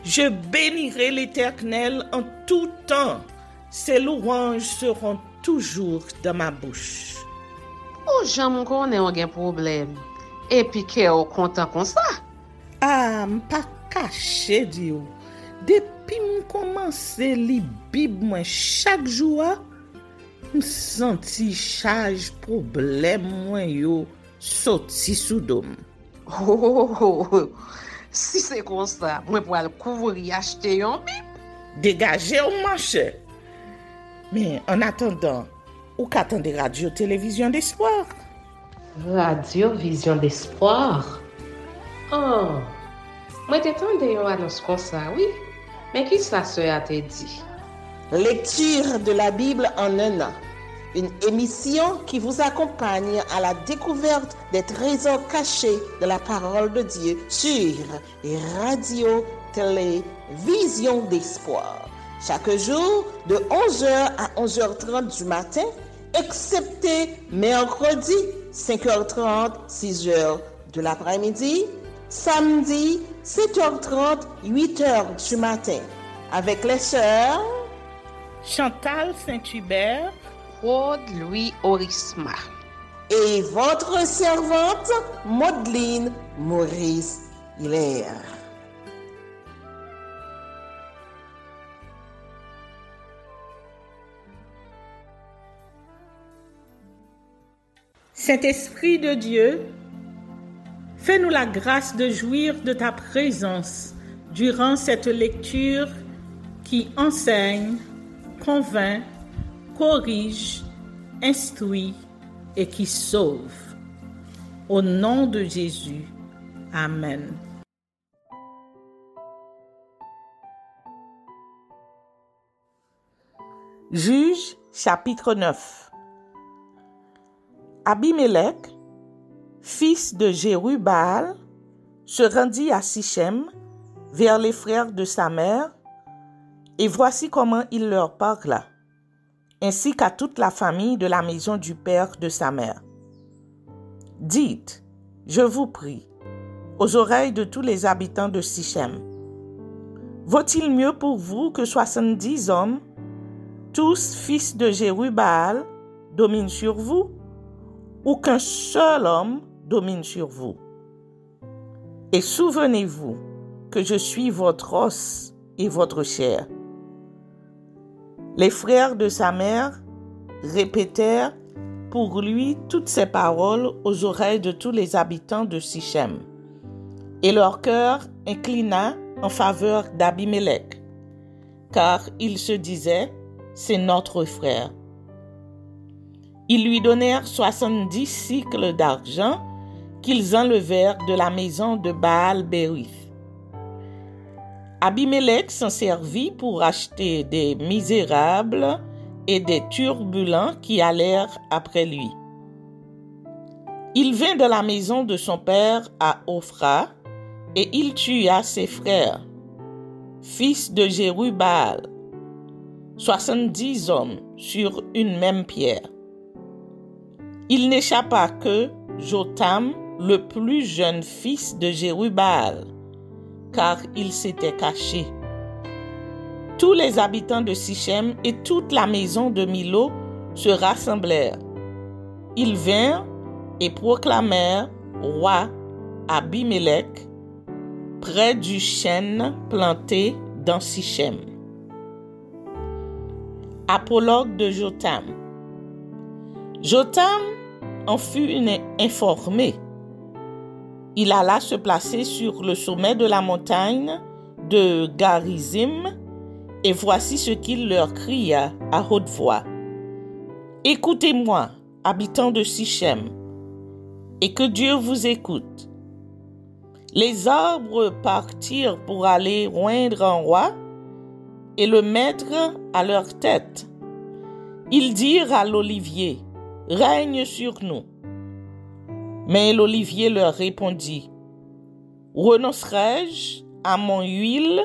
Je bénirai l'Éternel en tout temps. Ses louanges seront toujours dans ma bouche. Ou j'aime qu'on ait un problème. Et puis qu'elle est content comme ça. Ah, m'pas caché Dieu. Depuis m'commence li Bible moi chaque jour, m'senti charge problème moi yo sorti sous dôme. Si c'est comme ça, moi pour aller couvrir acheter un Bible. Dégagez au marché. Mais en attendant, ou qu'attendez radio télévision d'espoir? Radio Vision d'Espoir. Oh, moi t'attendais une annonce comme ça, oui. Mais qui ça a te dit? Lecture de la Bible en un an. Une émission qui vous accompagne à la découverte des trésors cachés de la parole de Dieu sur Radio Télévision d'Espoir. Chaque jour de 11h à 11h30 du matin, excepté mercredi 5h30, 6h de l'après-midi, samedi 7h30, 8h du matin, avec les sœurs Chantal Saint-Hubert, Claude Louis Orisma et votre servante Maudeline Maurice Hilaire. Saint-Esprit de Dieu, fais-nous la grâce de jouir de ta présence durant cette lecture qui enseigne, convainc, corrige, instruit et qui sauve. Au nom de Jésus. Amen. Juge chapitre 9. Abimelech, fils de Jérubbaal, se rendit à Sichem, vers les frères de sa mère, et voici comment il leur parla, ainsi qu'à toute la famille de la maison du père de sa mère. Dites, je vous prie, aux oreilles de tous les habitants de Sichem, vaut-il mieux pour vous que 70 hommes, tous fils de Jérubbaal, dominent sur vous, ou qu'un seul homme domine sur vous? Et souvenez-vous que je suis votre os et votre chair. Les frères de sa mère répétèrent pour lui toutes ces paroles aux oreilles de tous les habitants de Sichem. Et leur cœur inclina en faveur d'Abimelech, car ils se disaient, c'est notre frère. Ils lui donnèrent 70 cycles d'argent qu'ils enlevèrent de la maison de Baal-Bérith. Abimelech s'en servit pour acheter des misérables et des turbulents qui allèrent après lui. Il vint de la maison de son père à Ophra et il tua ses frères, fils de Jérubbaal, 70 hommes sur une même pierre. Il n'échappa que Jotham, le plus jeune fils de Jérubbaal, car il s'était caché. Tous les habitants de Sichem et toute la maison de Milo se rassemblèrent. Ils vinrent et proclamèrent roi Abimelech près du chêne planté dans Sichem. Apologue de Jotham. Jotham en fut informé. Il alla se placer sur le sommet de la montagne de Garizim, et voici ce qu'il leur cria à haute voix. Écoutez-moi, habitants de Sichem, et que Dieu vous écoute. Les arbres partirent pour aller oindre un roi et le mettre à leur tête. Ils dirent à l'olivier, « Règne sur nous. » Mais l'olivier leur répondit, « Renoncerai-je à mon huile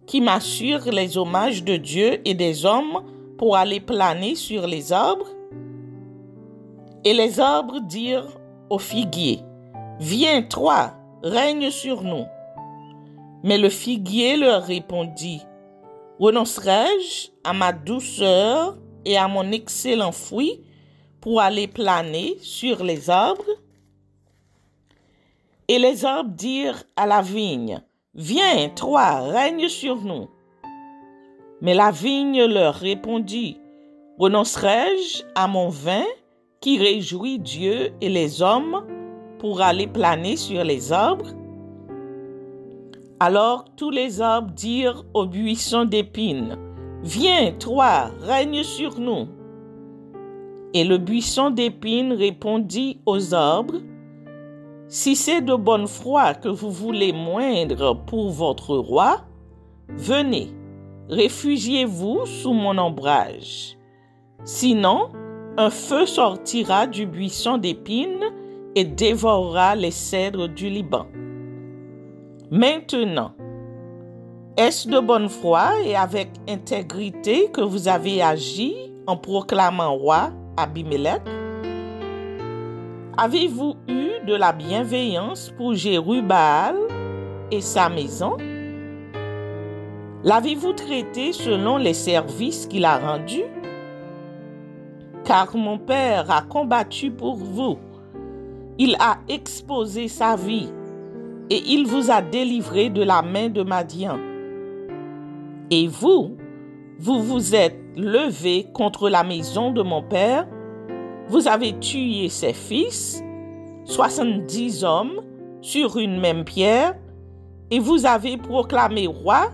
qui m'assure les hommages de Dieu et des hommes pour aller planer sur les arbres? » Et les arbres dirent au figuier, « Viens, toi, règne sur nous. » Mais le figuier leur répondit, « Renoncerai-je à ma douceur et à mon excellent fruit pour aller planer sur les arbres? » Et les arbres dirent à la vigne, « Viens, toi, règne sur nous. » Mais la vigne leur répondit, « Renoncerai-je à mon vin qui réjouit Dieu et les hommes pour aller planer sur les arbres? » Alors tous les arbres dirent au buisson d'épines, « Viens, toi, règne sur nous. » Et le buisson d'épines répondit aux arbres, « Si c'est de bonne foi que vous voulez moindre pour votre roi, venez, réfugiez-vous sous mon ombrage. Sinon, un feu sortira du buisson d'épines et dévorera les cèdres du Liban. Maintenant, est-ce de bonne foi et avec intégrité que vous avez agi en proclamant roi Abimélec? Avez-vous eu de la bienveillance pour Jérubaal et sa maison? L'avez-vous traité selon les services qu'il a rendus? Car mon père a combattu pour vous. Il a exposé sa vie et il vous a délivré de la main de Madian. Et vous vous êtes levé contre la maison de mon père. Vous avez tué ses fils, 70 hommes, sur une même pierre, et vous avez proclamé roi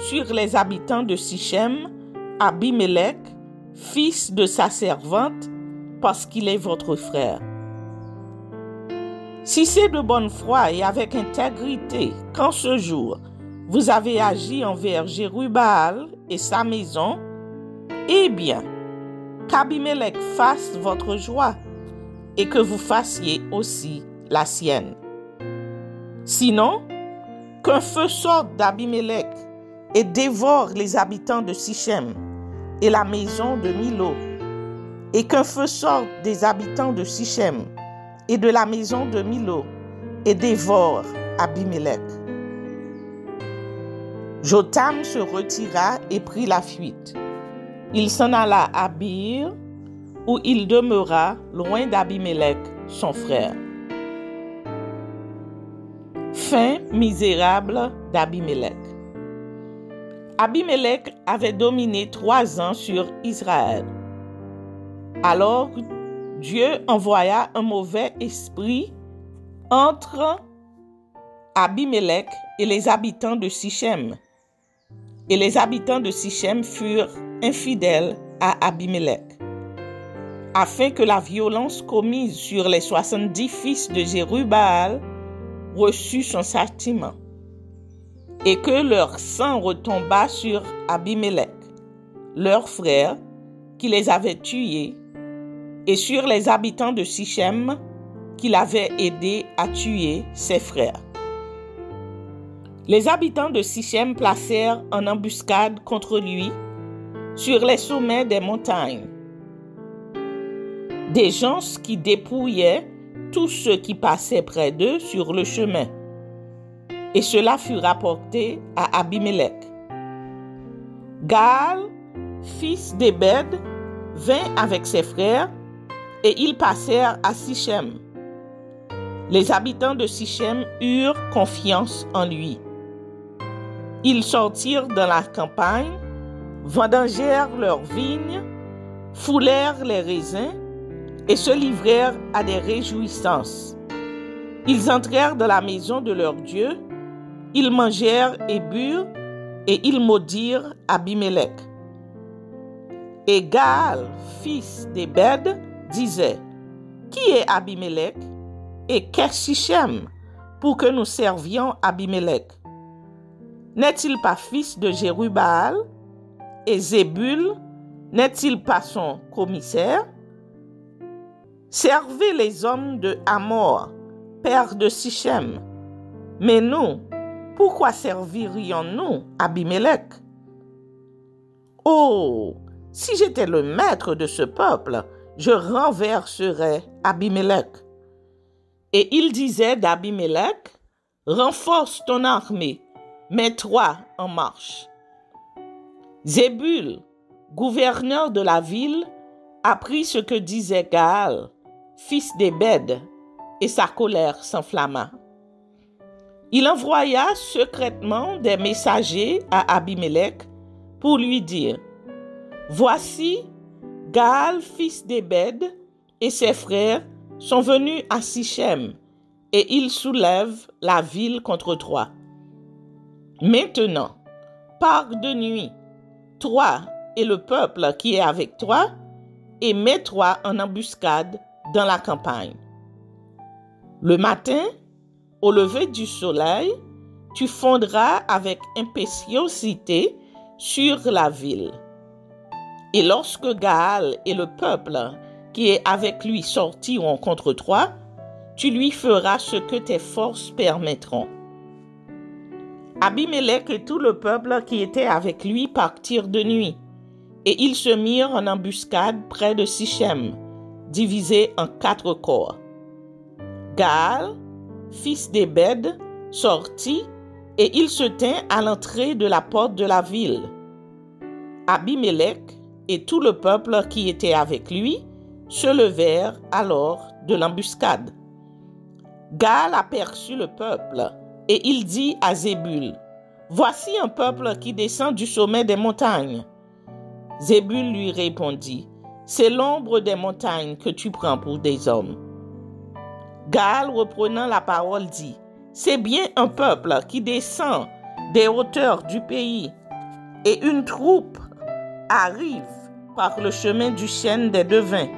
sur les habitants de Sichem, Abimélec, fils de sa servante, parce qu'il est votre frère. Si c'est de bonne foi et avec intégrité qu'en ce jour vous avez agi envers Jérubaal et sa maison, eh bien, qu'Abimélec fasse votre joie et que vous fassiez aussi la sienne. Sinon, qu'un feu sorte d'Abimélec et dévore les habitants de Sichem et la maison de Milo, et qu'un feu sorte des habitants de Sichem et de la maison de Milo et dévore Abimélec. Jotham se retira et prit la fuite. Il s'en alla à Bir, où il demeura loin d'Abimélec, son frère. Fin misérable d'Abimélec. Abimélec avait dominé 3 ans sur Israël. Alors Dieu envoya un mauvais esprit entre Abimélec et les habitants de Sichem. Et les habitants de Sichem furent infidèles à Abimélec, afin que la violence commise sur les 70 fils de Jérubaal reçût son châtiment, et que leur sang retombât sur Abimélec, leur frère, qui les avait tués, et sur les habitants de Sichem, qu'il avait aidé à tuer ses frères. Les habitants de Sichem placèrent en embuscade contre lui sur les sommets des montagnes des gens qui dépouillaient tous ceux qui passaient près d'eux sur le chemin. Et cela fut rapporté à Abimélec. Gaal, fils d'Ebed, vint avec ses frères et ils passèrent à Sichem. Les habitants de Sichem eurent confiance en lui. Ils sortirent dans la campagne, vendangèrent leurs vignes, foulèrent les raisins et se livrèrent à des réjouissances. Ils entrèrent dans la maison de leur Dieu, ils mangèrent et burent, et ils maudirent Abimélec. Et Gaal, fils d'Ebed, disait, « Qui est Abimélec et qu'est-ce Sichem pour que nous servions Abimélec? N'est-il pas fils de Jérubaal? Et Zébul, n'est-il pas son commissaire? Servez les hommes de Hamor, père de Sichem. Mais nous, pourquoi servirions-nous Abimélec? Oh, si j'étais le maître de ce peuple, je renverserais Abimélec. » Et il disait d'Abimélec, « Renforce ton armée, met 3 en marche. Zébul, gouverneur de la ville, apprit ce que disait Gaal, fils d'Ébed, et sa colère s'enflamma. Il envoya secrètement des messagers à Abimelech pour lui dire: « Voici, Gaal, fils d'Ébed, et ses frères sont venus à Sichem, et ils soulèvent la ville contre toi. Maintenant, pars de nuit, toi et le peuple qui est avec toi, et mets-toi en embuscade dans la campagne. Le matin, au lever du soleil, tu fondras avec impétuosité sur la ville. Et lorsque Gaal et le peuple qui est avec lui sortiront contre toi, tu lui feras ce que tes forces permettront. » Abimelech et tout le peuple qui était avec lui partirent de nuit, et ils se mirent en embuscade près de Sichem, divisés en 4 corps. Gaal, fils d'Ébed, sortit, et il se tint à l'entrée de la porte de la ville. Abimelech et tout le peuple qui était avec lui se levèrent alors de l'embuscade. Gaal aperçut le peuple, et il dit à Zébul: « Voici un peuple qui descend du sommet des montagnes. » Zébul lui répondit: « C'est l'ombre des montagnes que tu prends pour des hommes. » Gaal, reprenant la parole, dit: « C'est bien un peuple qui descend des hauteurs du pays, et une troupe arrive par le chemin du chêne des devins. »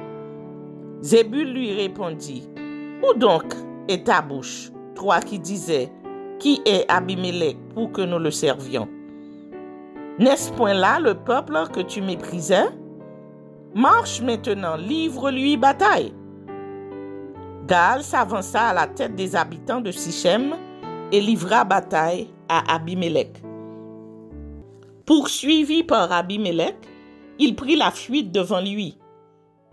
Zébul lui répondit: « Où donc est ta bouche, toi qui disais: qui est Abimelech pour que nous le servions? N'est-ce point là le peuple que tu méprisais? Marche maintenant, livre-lui bataille. » Gaal s'avança à la tête des habitants de Sichem et livra bataille à Abimelech. Poursuivi par Abimelech, il prit la fuite devant lui,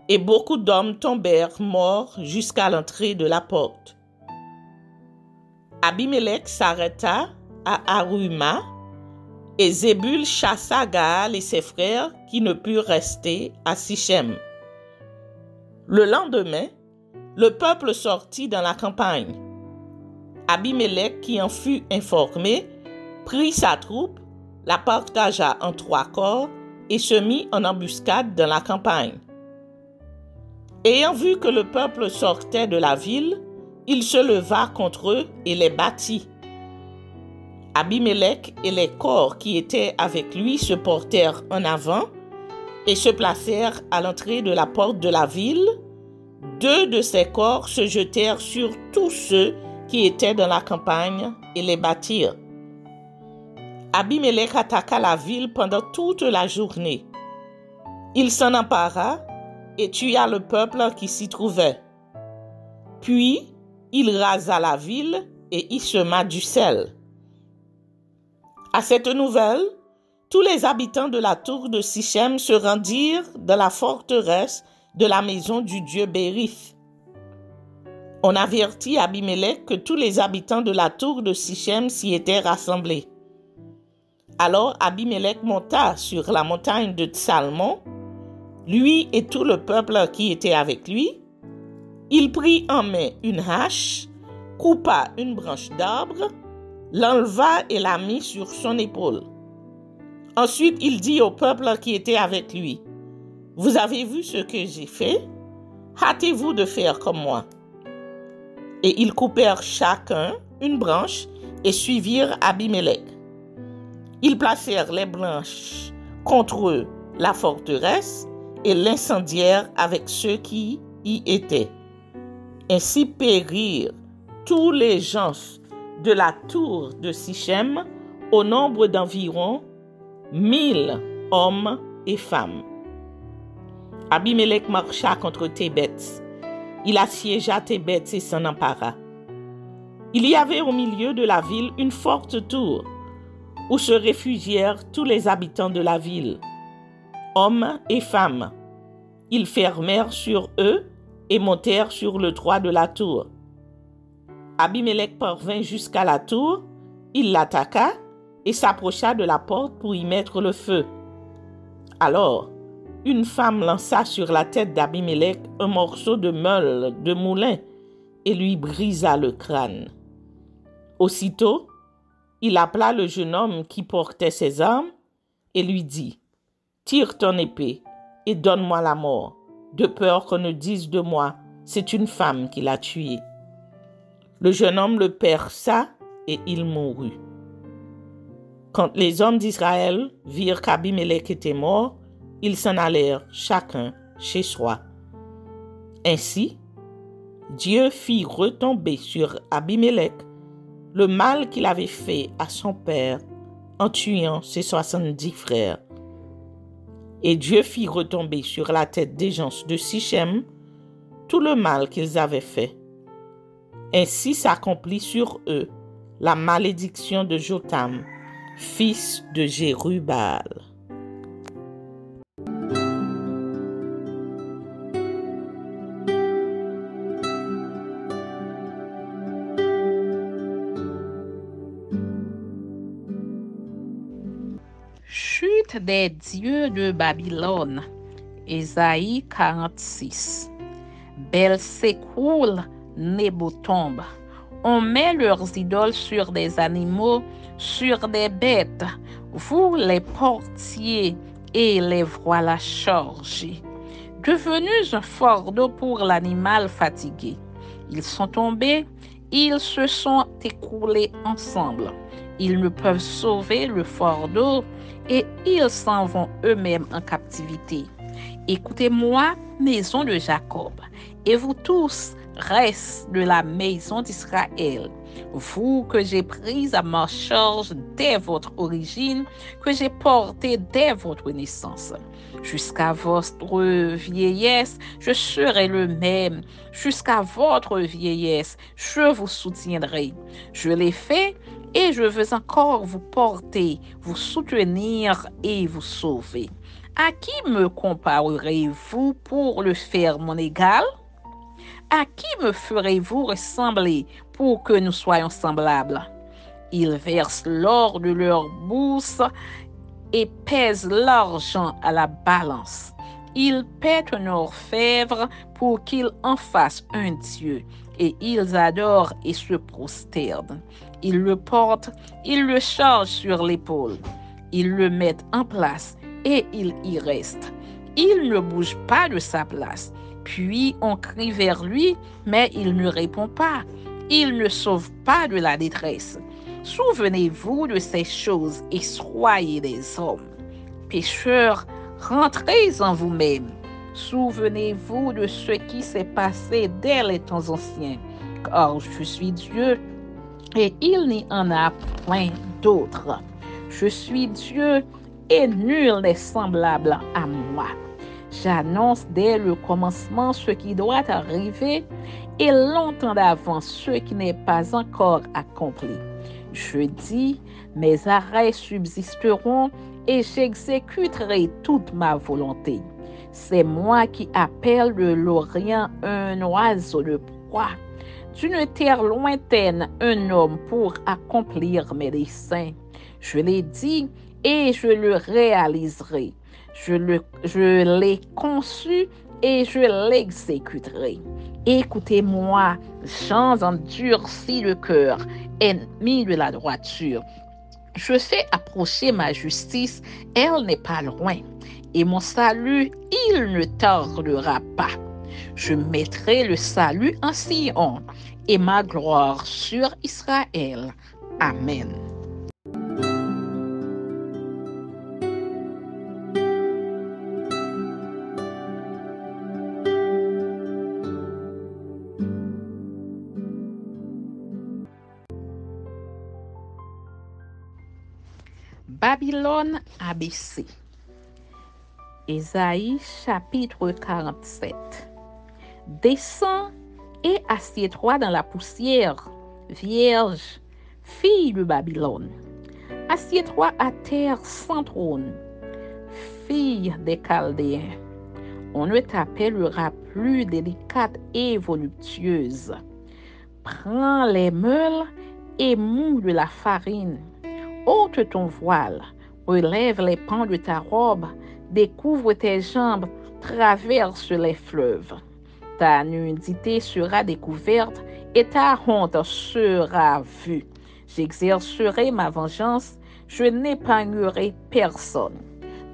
et beaucoup d'hommes tombèrent morts jusqu'à l'entrée de la porte. Abimelech s'arrêta à Aruma, et Zébul chassa Gaal et ses frères qui ne purent rester à Sichem. Le lendemain, le peuple sortit dans la campagne. Abimelech, qui en fut informé, prit sa troupe, la partagea en 3 corps et se mit en embuscade dans la campagne. Ayant vu que le peuple sortait de la ville, il se leva contre eux et les battit. Abimelech et les corps qui étaient avec lui se portèrent en avant et se placèrent à l'entrée de la porte de la ville. 2 de ces corps se jetèrent sur tous ceux qui étaient dans la campagne et les battirent. Abimelech attaqua la ville pendant toute la journée. Il s'en empara et tua le peuple qui s'y trouvait. Puis, il rasa la ville et y sema du sel. À cette nouvelle, tous les habitants de la tour de Sichem se rendirent dans la forteresse de la maison du dieu Bérith. On avertit Abimelech que tous les habitants de la tour de Sichem s'y étaient rassemblés. Alors Abimelech monta sur la montagne de Tsalmon, lui et tout le peuple qui était avec lui. Il prit en main une hache, coupa une branche d'arbre, l'enleva et la mit sur son épaule. Ensuite, il dit au peuple qui était avec lui: « Vous avez vu ce que j'ai fait? Hâtez-vous de faire comme moi. » Et ils coupèrent chacun une branche et suivirent Abimelech. Ils placèrent les branches contre eux la forteresse et l'incendièrent avec ceux qui y étaient. Ainsi périrent tous les gens de la tour de Sichem au nombre d'environ 1000 hommes et femmes. Abimelech marcha contre Thébeth. Il assiégea Thébeth et s'en empara. Il y avait au milieu de la ville une forte tour où se réfugièrent tous les habitants de la ville, hommes et femmes. Ils fermèrent sur eux et montèrent sur le toit de la tour. Abimelech parvint jusqu'à la tour, il l'attaqua et s'approcha de la porte pour y mettre le feu. Alors, une femme lança sur la tête d'Abimélec un morceau de meule de moulin et lui brisa le crâne. Aussitôt, il appela le jeune homme qui portait ses armes et lui dit, « Tire ton épée et donne-moi la mort, de peur qu'on ne dise de moi, c'est une femme qui l'a tué. » Le jeune homme le perça et il mourut. Quand les hommes d'Israël virent qu'Abimélec était mort, ils s'en allèrent chacun chez soi. Ainsi, Dieu fit retomber sur Abimélec le mal qu'il avait fait à son père en tuant ses 70 frères. Et Dieu fit retomber sur la tête des gens de Sichem tout le mal qu'ils avaient fait. Ainsi s'accomplit sur eux la malédiction de Jotham, fils de Jérubbaal. Chute des dieux de Babylone. Ésaïe 46. Bel s'écroule, Nébo tombe. On met leurs idoles sur des animaux, sur des bêtes. Vous les portiez et les voilà chargés. Devenus un fardeau pour l'animal fatigué. Ils sont tombés, ils se sont écroulés ensemble. Ils ne peuvent sauver le fardeau et ils s'en vont eux-mêmes en captivité. Écoutez-moi, maison de Jacob, et vous tous, restes de la maison d'Israël, vous que j'ai pris à ma charge dès votre origine, que j'ai porté dès votre naissance. Jusqu'à votre vieillesse, je serai le même. Jusqu'à votre vieillesse, je vous soutiendrai. Je l'ai fait et je veux encore vous porter, vous soutenir et vous sauver. À qui me comparerez-vous pour le faire mon égal? À qui me ferez-vous ressembler pour que nous soyons semblables? Ils versent l'or de leur bourse et pèsent l'argent à la balance. Ils pètent un orfèvre pour qu'il en fasse un dieu, et ils adorent et se prosternent. Ils le portent, ils le chargent sur l'épaule. Ils le mettent en place et il y reste. Il ne bouge pas de sa place. Puis on crie vers lui, mais il ne répond pas. Il ne sauve pas de la détresse. Souvenez-vous de ces choses et soyez des hommes. Pécheurs, rentrez en vous-même. Souvenez-vous de ce qui s'est passé dès les temps anciens, car je suis Dieu et il n'y en a point d'autre. Je suis Dieu et nul n'est semblable à moi. J'annonce dès le commencement ce qui doit arriver et longtemps d'avance ce qui n'est pas encore accompli. Je dis, mes arrêts subsisteront et j'exécuterai toute ma volonté. C'est moi qui appelle de l'Orient un oiseau de proie, d'une terre lointaine un homme pour accomplir mes desseins. Je l'ai dit et je le réaliserai. Je l'ai conçu et je l'exécuterai. Écoutez-moi, gens endurcis de cœur, ennemis de la droiture. Je fais approcher ma justice, elle n'est pas loin, et mon salut, il ne tardera pas. Je mettrai le salut en Sion et ma gloire sur Israël. Amen. Babylone abaissée. Ésaïe chapitre 47. Descends et assieds-toi dans la poussière, vierge, fille de Babylone. Assieds-toi à terre sans trône, fille des Chaldéens. On ne t'appellera plus délicate et voluptueuse. Prends les meules et moue de la farine. ôte ton voile, relève les pans de ta robe, découvre tes jambes, traverse les fleuves. Ta nudité sera découverte et ta honte sera vue. J'exercerai ma vengeance, je n'épargnerai personne.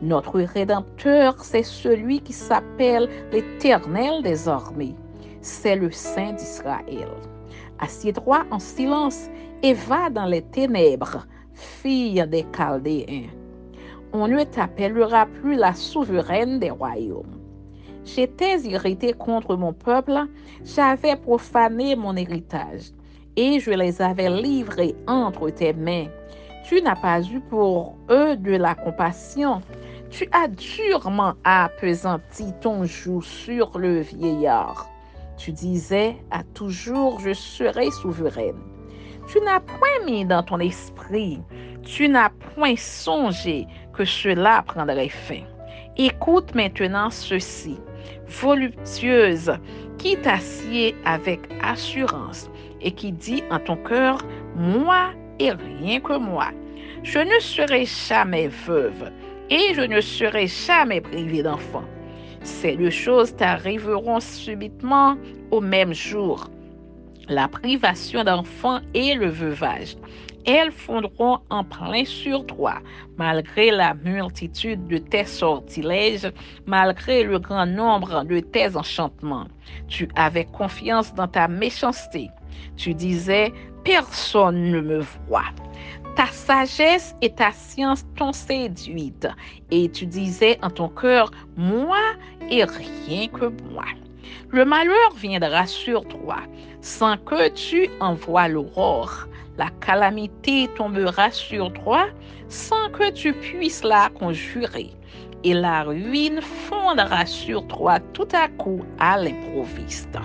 Notre Rédempteur, c'est celui qui s'appelle l'Éternel des armées. C'est le Saint d'Israël. Assieds-toi en silence et va dans les ténèbres, fille des Chaldéens. On ne t'appellera plus la souveraine des royaumes. J'étais irrité contre mon peuple, j'avais profané mon héritage, et je les avais livrés entre tes mains. Tu n'as pas eu pour eux de la compassion. Tu as durement appesanti ton joug sur le vieillard. Tu disais à toujours, je serai souveraine. Tu n'as point mis dans ton esprit, tu n'as point songé que cela prendrait fin. Écoute maintenant ceci, voluptueuse, qui t'assied avec assurance et qui dit en ton cœur, moi et rien que moi. Je ne serai jamais veuve et je ne serai jamais privée d'enfant. Ces deux choses t'arriveront subitement au même jour, la privation d'enfants et le veuvage. Elles fondront en plein sur toi, malgré la multitude de tes sortilèges, malgré le grand nombre de tes enchantements. Tu avais confiance dans ta méchanceté. Tu disais, personne ne me voit. Ta sagesse et ta science t'ont séduite, et tu disais en ton cœur, moi et rien que moi. Le malheur viendra sur toi, sans que tu envoies l'aurore. La calamité tombera sur toi, sans que tu puisses la conjurer. Et la ruine fondra sur toi tout à coup à l'improviste.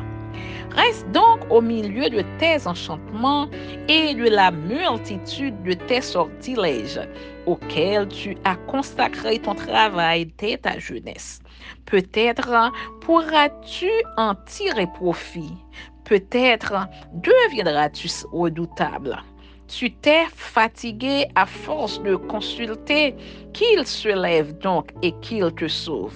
Reste donc au milieu de tes enchantements et de la multitude de tes sortilèges, auxquels tu as consacré ton travail dès ta jeunesse. Peut-être pourras-tu en tirer profit. Peut-être deviendras-tu redoutable. Tu t'es fatigué à force de consulter, qu'il se lève donc et qu'il te sauve.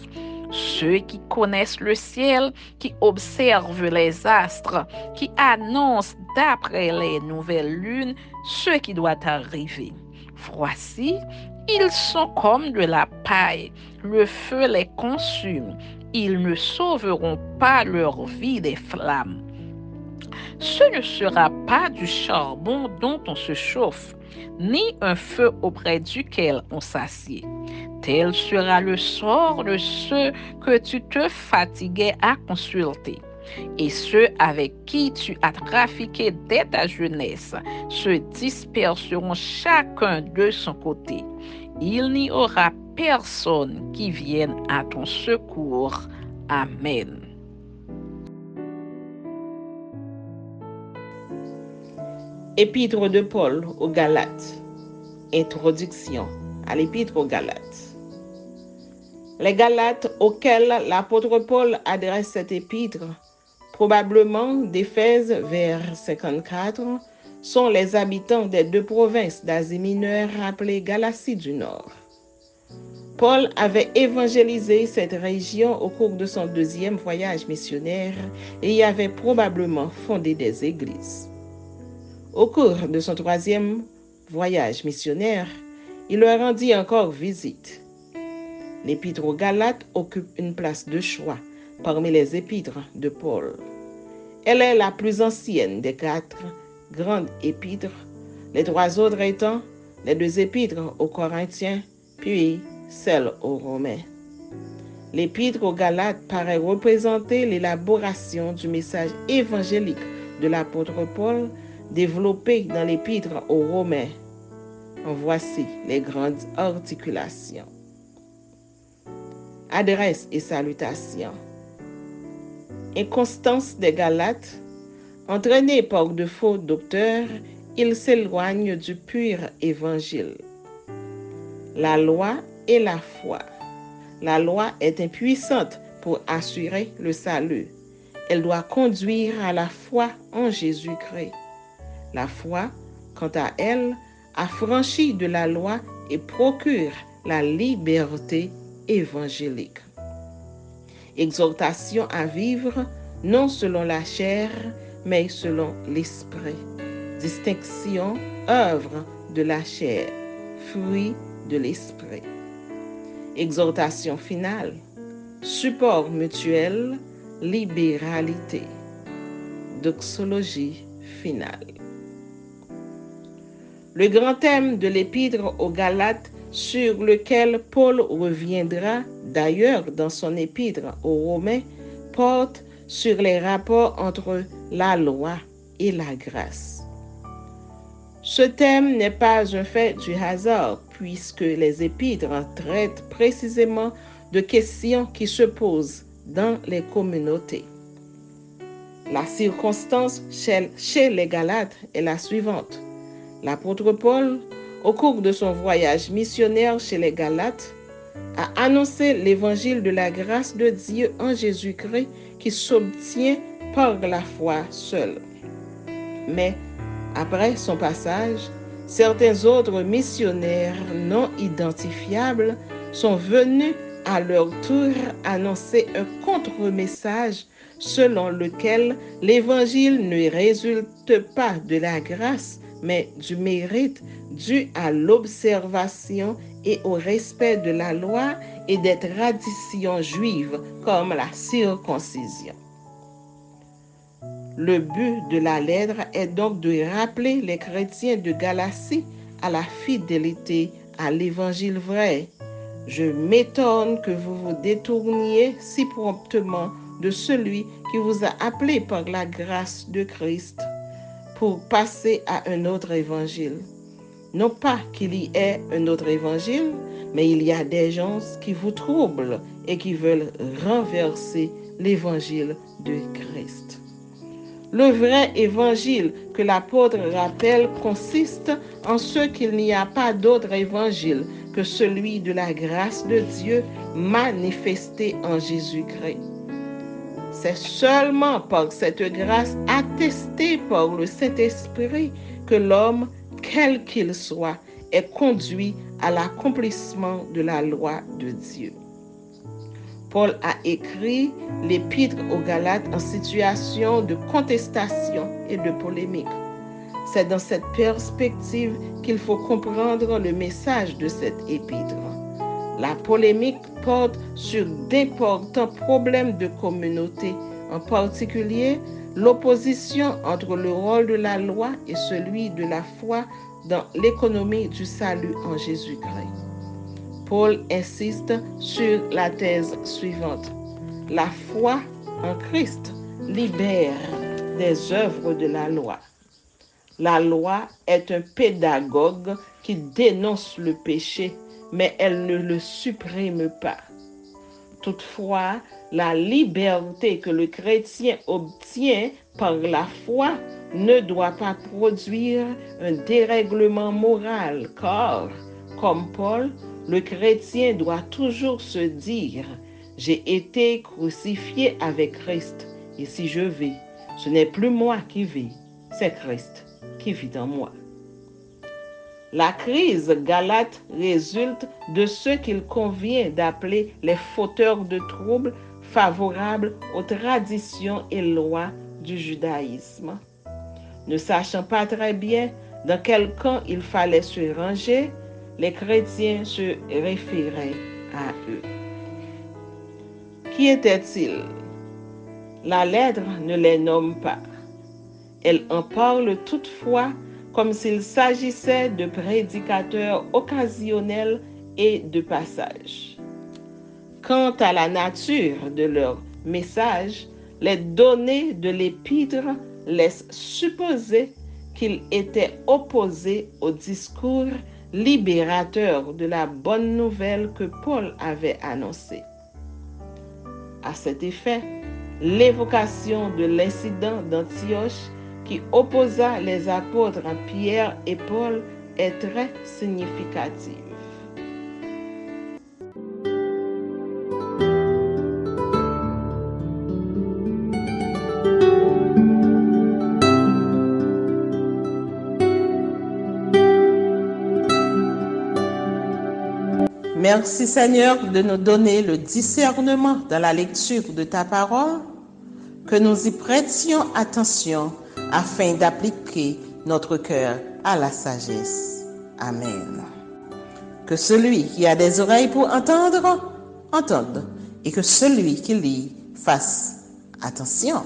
Ceux qui connaissent le ciel, qui observent les astres, qui annoncent d'après les nouvelles lunes ce qui doit arriver. Voici, ils sont comme de la paille, le feu les consume, ils ne sauveront pas leur vie des flammes. Ce ne sera pas du charbon dont on se chauffe, ni un feu auprès duquel on s'assied. Tel sera le sort de ceux que tu te fatiguais à consulter. Et ceux avec qui tu as trafiqué dès ta jeunesse se disperseront chacun de son côté. Il n'y aura personne qui vienne à ton secours. Amen. Épître de Paul aux Galates. Introduction à l'Épître aux Galates. Les Galates auxquels l'apôtre Paul adresse cette épître, probablement d'Éphèse vers 54, sont les habitants des deux provinces d'Asie mineure appelées Galatie du Nord. Paul avait évangélisé cette région au cours de son deuxième voyage missionnaire et y avait probablement fondé des églises. Au cours de son troisième voyage missionnaire, il leur rendit encore visite. L'épître aux Galates occupe une place de choix parmi les épîtres de Paul. Elle est la plus ancienne des 4 grandes épîtres, les 3 autres étant les 2 épîtres aux Corinthiens, puis celle aux Romains. L'épître aux Galates paraît représenter l'élaboration du message évangélique de l'apôtre Paul développé dans l'épître aux Romains. En voici les grandes articulations. Adresse et salutations. Inconstance des Galates, entraînés par de faux docteurs, ils s'éloignent du pur évangile. La loi et la foi. La loi est impuissante pour assurer le salut. Elle doit conduire à la foi en Jésus-Christ. La foi, quant à elle, affranchis de la loi et procurent la liberté évangélique. Exhortation à vivre non selon la chair, mais selon l'esprit. Distinction, œuvre de la chair, fruit de l'esprit. Exhortation finale, support mutuel, libéralité. Doxologie finale. Le grand thème de l'épître aux Galates, sur lequel Paul reviendra d'ailleurs dans son épître aux Romains, porte sur les rapports entre la loi et la grâce. Ce thème n'est pas un fait du hasard, puisque les épîtres traitent précisément de questions qui se posent dans les communautés. La circonstance chez les Galates est la suivante. L'apôtre Paul, au cours de son voyage missionnaire chez les Galates, a annoncé l'évangile de la grâce de Dieu en Jésus-Christ qui s'obtient par la foi seule. Mais après son passage, certains autres missionnaires non identifiables sont venus à leur tour annoncer un contre-message selon lequel l'évangile ne résulte pas de la grâce, mais du mérite dû à l'observation et au respect de la loi et des traditions juives comme la circoncision. Le but de la lettre est donc de rappeler les chrétiens de Galatie à la fidélité à l'évangile vrai. Je m'étonne que vous vous détourniez si promptement de celui qui vous a appelé par la grâce de Christ pour passer à un autre évangile. Non pas qu'il y ait un autre évangile, mais il y a des gens qui vous troublent et qui veulent renverser l'évangile de Christ. Le vrai évangile que l'apôtre rappelle consiste en ce qu'il n'y a pas d'autre évangile que celui de la grâce de Dieu manifestée en Jésus-Christ. C'est seulement par cette grâce attestée par le Saint-Esprit que l'homme, quel qu'il soit, est conduit à l'accomplissement de la loi de Dieu. Paul a écrit l'épître aux Galates en situation de contestation et de polémique. C'est dans cette perspective qu'il faut comprendre le message de cette épître. La polémique porte sur d'importants problèmes de communauté, en particulier l'opposition entre le rôle de la loi et celui de la foi dans l'économie du salut en Jésus-Christ. Paul insiste sur la thèse suivante. La foi en Christ libère des œuvres de la loi. La loi est un pédagogue qui dénonce le péché, mais elle ne le supprime pas. Toutefois, la liberté que le chrétien obtient par la foi ne doit pas produire un dérèglement moral, car, comme Paul, le chrétien doit toujours se dire « J'ai été crucifié avec Christ, et si je vis, ce n'est plus moi qui vis, c'est Christ qui vit en moi. » La crise galate résulte de ce qu'il convient d'appeler les fauteurs de troubles favorables aux traditions et lois du judaïsme. Ne sachant pas très bien dans quel camp il fallait se ranger, les chrétiens se référaient à eux. Qui étaient-ils? La lettre ne les nomme pas. Elle en parle toutefois comme s'il s'agissait de prédicateurs occasionnels et de passage. Quant à la nature de leur message, les données de l'épître laissent supposer qu'ils étaient opposés au discours libérateur de la bonne nouvelle que Paul avait annoncée. À cet effet, l'évocation de l'incident d'Antioche qui opposa les apôtres Pierre et Paul est très significative. Merci Seigneur de nous donner le discernement dans la lecture de ta parole, que nous y prêtions attention afin d'appliquer notre cœur à la sagesse. Amen. Que celui qui a des oreilles pour entendre, entende, et que celui qui lit fasse attention.